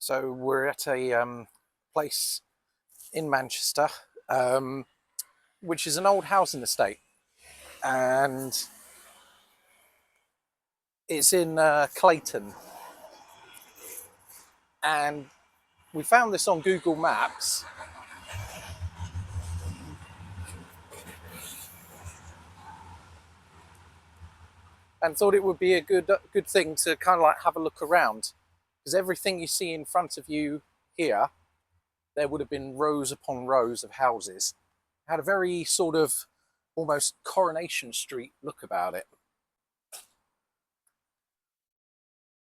So we're at a place in Manchester, which is an old housing estate, and it's in Clayton. And we found this on Google Maps. And thought it would be a good thing to kind of like have a look around, because everything you see in front of you here, there would have been rows upon rows of houses. It had a very sort of almost Coronation Street look about it.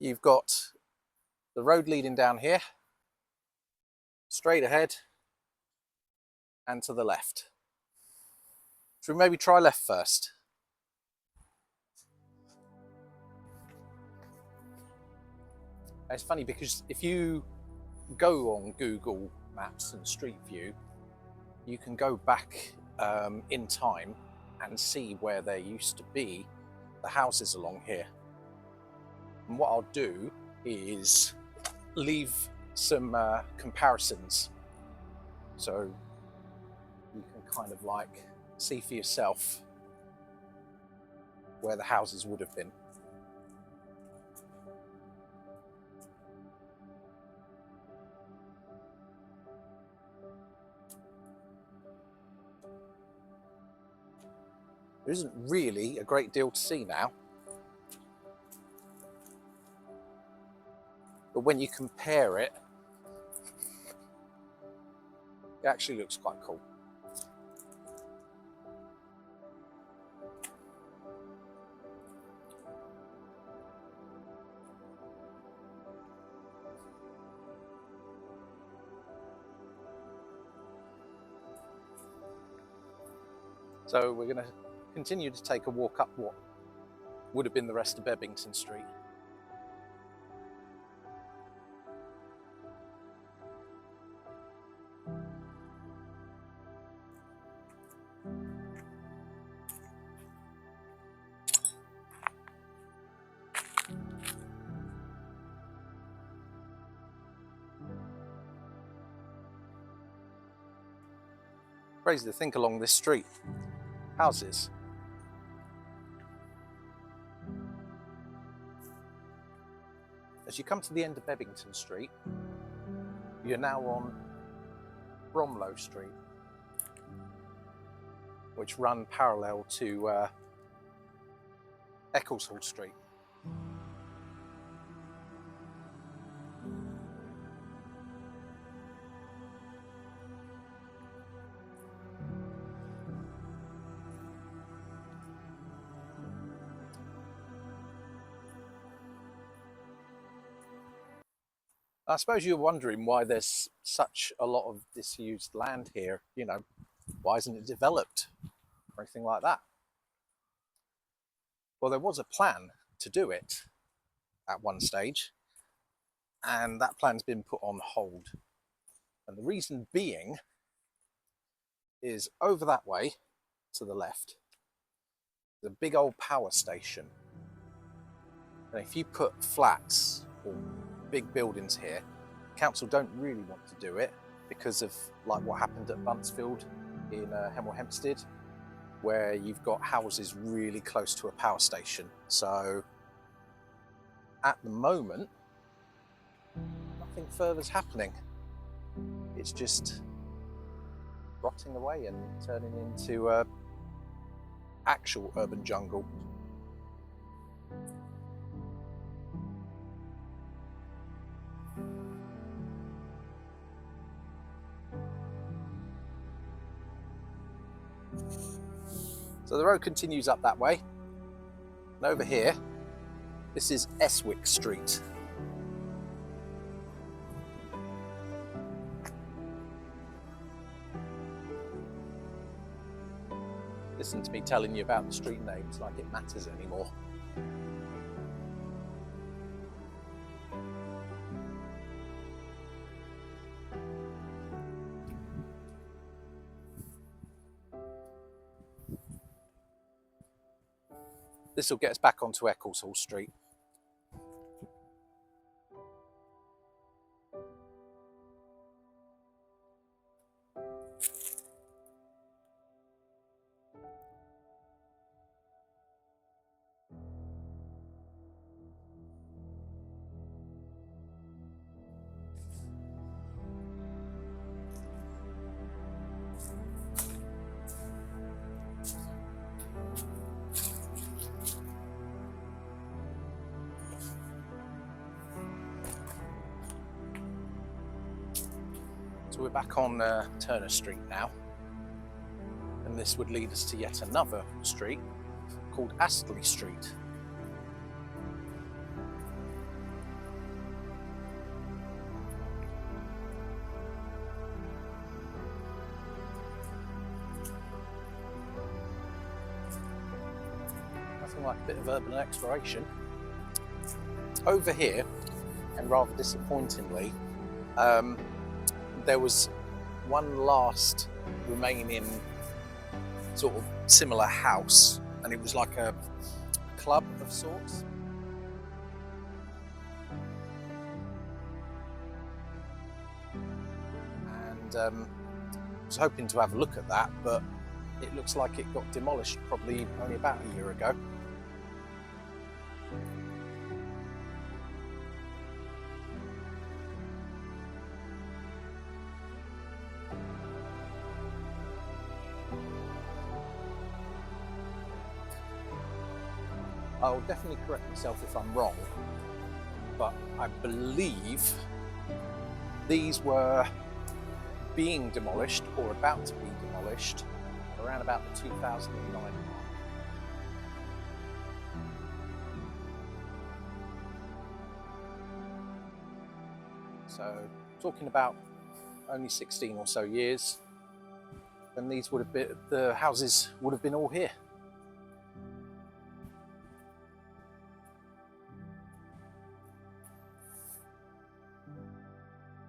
You've got the road leading down here, straight ahead, and to the left. Should we maybe try left first? It's funny because if you go on Google Maps and Street View, you can go back in time and see where there used to be the houses along here. And what I'll do is leave some comparisons so you can kind of like see for yourself where the houses would have been. There isn't really a great deal to see now, but when you compare it, it actually looks quite cool. So we're going to continue to take a walk up what would have been the rest of Bebbington Street. Crazy to think along this street, houses. As you come to the end of Bebbington Street, you're now on Bromlow Street, which run parallel to Eccleshall Street. I suppose you're wondering why there's such a lot of disused land here. You know, why isn't it developed or anything like that? Well, there was a plan to do it at one stage, and that plan's been put on hold. And the reason being is over that way to the left, the big old power station. And if you put flats or big buildings here, council don't really want to do it because of like what happened at Buntsfield in Hemel Hempstead, where you've got houses really close to a power station. So at the moment, nothing further's happening. It's just rotting away and turning into actual urban jungle. So the road continues up that way, and over here, this is Eswick Street. Listen to me telling you about the street names like it matters anymore. This will get us back onto Eccleshall Street. So we're back on Turner Street now, and this would lead us to yet another street called Eccleshall Street. Nothing like a bit of urban exploration. Over here, and rather disappointingly, there was one last remaining sort of similar house, and it was like a club of sorts. And I was hoping to have a look at that, but it looks like it got demolished probably only about a year ago. I'll definitely correct myself if I'm wrong, but I believe these were being demolished or about to be demolished around about the 2009 mark. So talking about only 16 or so years, then these would have been, the houses would have been all here.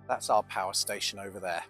That's our power station over there.